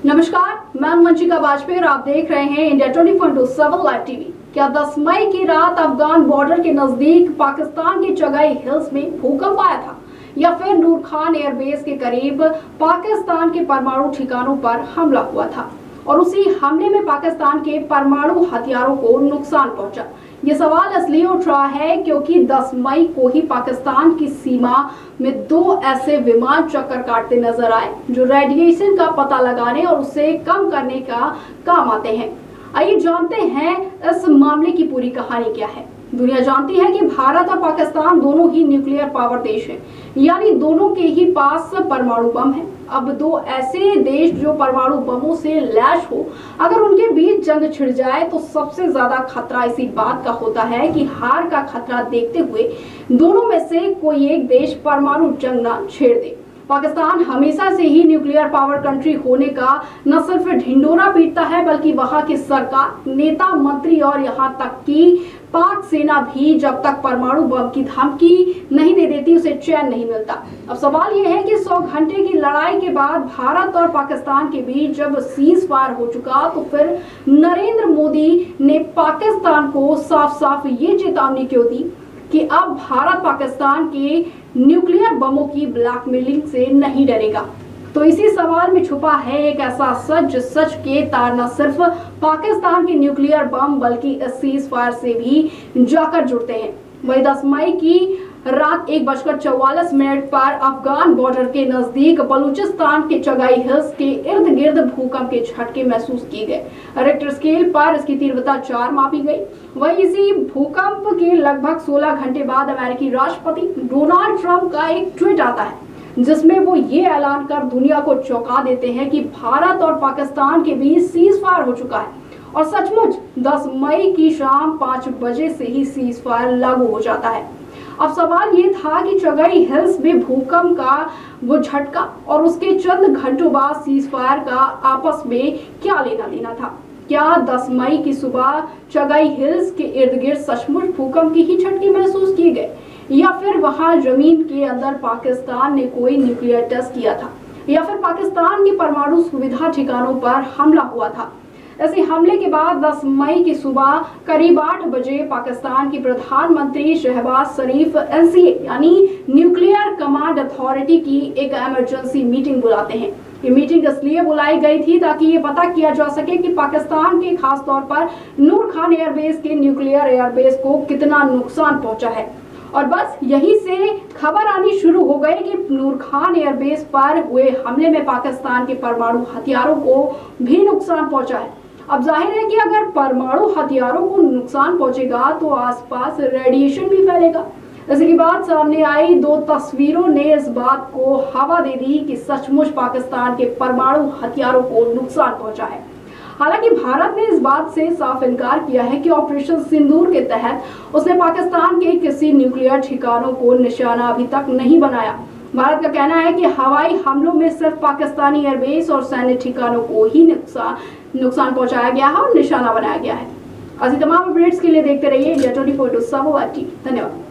नमस्कार, मैं वंशिका वाजपेयी और आप देख रहे हैं इंडिया 24/7 लाइव टीवी। क्या 10 मई की रात अफगान बॉर्डर के नजदीक पाकिस्तान के चगाई हिल्स में भूकंप आया था, या फिर नूर खान एयरबेस के करीब पाकिस्तान के परमाणु ठिकानों पर हमला हुआ था और उसी हमले में पाकिस्तान के परमाणु हथियारों को नुकसान पहुंचा? ये सवाल इसलिए उठ रहा है क्योंकि 10 मई को ही पाकिस्तान की सीमा में 2 ऐसे विमान चक्कर काटते नजर आए जो रेडिएशन का पता लगाने और उसे कम करने का काम आते हैं। आइए जानते हैं इस मामले की पूरी कहानी क्या है। दुनिया जानती है कि भारत और पाकिस्तान दोनों ही न्यूक्लियर पावर देश हैं, यानी दोनों के ही पास परमाणु बम है। अब 2 ऐसे देश जो परमाणु बमों से लैस हो, अगर उनके बीच जंग छिड़ जाए तो सबसे ज्यादा खतरा इसी बात का होता है कि हार का खतरा देखते हुए दोनों में से कोई एक देश परमाणु जंग न छेड़ दे। पाकिस्तान हमेशा से ही न्यूक्लियर पावर कंट्री होने का न सिर्फ ढिंडोरा पीटता है, बल्कि वहां की सरकार, नेता, मंत्री और यहां तक कि पाक सेना भी जब तक परमाणु बम की धमकी नहीं दे देती उसे चैन नहीं मिलता। अब सवाल यह है कि 100 घंटे की लड़ाई के बाद भारत और पाकिस्तान के बीच जब सीज फायर हो चुका तो फिर नरेंद्र मोदी ने पाकिस्तान को साफ साफ ये चेतावनी क्यों दी कि अब भारत पाकिस्तान के न्यूक्लियर बमों की ब्लैकमेलिंग से नहीं डरेगा? तो इसी सवाल में छुपा है एक ऐसा सच जिस सच के तार न सिर्फ पाकिस्तान के न्यूक्लियर बम बल्कि इस सीज फायर से भी जाकर जुड़ते हैं। वही 10 मई की रात 1:44 पर अफगान बॉर्डर के नजदीक बलूचिस्तान के चगाई हिल्स के इर्द गिर्द भूकंप के झटके महसूस किए गए। रिक्टर स्केल पर इसकी तीव्रता 4 मापी गई। वही इसी भूकंप के लगभग 16 घंटे बाद अमेरिकी राष्ट्रपति डोनाल्ड ट्रंप का एक ट्वीट आता है जिसमें वो ये ऐलान कर दुनिया को चौंका देते हैं कि भारत और पाकिस्तान के बीच सीज फायर हो चुका है। और सचमुच 10 मई की शाम 5 बजे से ही सीज फायर लागू हो जाता है। अब सवाल ये था कि चगाई हिल्स में भूकंप का वो झटका और उसके चंद घंटों बाद सीज फायर का आपस में क्या लेना देना था? क्या 10 मई की सुबह चगाई हिल्स के इर्द गिर्द सचमुच भूकंप की ही झटके महसूस किए गए, या फिर वहां जमीन के अंदर पाकिस्तान ने कोई न्यूक्लियर टेस्ट किया था, या फिर पाकिस्तान की परमाणु सुविधा ठिकानों पर हमला हुआ था? ऐसे हमले के बाद 10 मई की सुबह करीब 8 बजे पाकिस्तान की प्रधानमंत्री शहबाज शरीफ एनसीए यानी न्यूक्लियर कमांड अथॉरिटी की एक इमरजेंसी मीटिंग बुलाते हैं। ये मीटिंग इसलिए बुलाई गई थी ताकि ये पता किया जा सके कि पाकिस्तान के खास तौर पर नूर खान एयरबेस के न्यूक्लियर एयरबेस को कितना नुकसान पहुंचा है। और बस यहीं से खबर आनी शुरू हो गई कि नूर खान एयरबेस पर हुए हमले में पाकिस्तान के परमाणु हथियारों को भी नुकसान पहुंचा है। अब जाहिर है कि अगर परमाणु हथियारों को नुकसान पहुंचेगा तो आसपास रेडिएशन भी फैलेगा। इसके बाद सामने आई 2 तस्वीरों ने इस बात को हवा दे दी कि सचमुच पाकिस्तान के परमाणु हथियारों को नुकसान पहुंचा है। हालांकि भारत ने इस बात से साफ इनकार किया है कि ऑपरेशन सिंदूर के तहत उसने पाकिस्तान के किसी न्यूक्लियर ठिकानों को निशाना अभी तक नहीं बनाया। भारत का कहना है कि हवाई हमलों में सिर्फ पाकिस्तानी एयरबेस और सैन्य ठिकानों को ही नुकसान पहुंचाया गया है और निशाना बनाया गया है। ऐसी तमाम अपडेट्स के लिए देखते रहिए इंडिया 24/7 टीवी। धन्यवाद।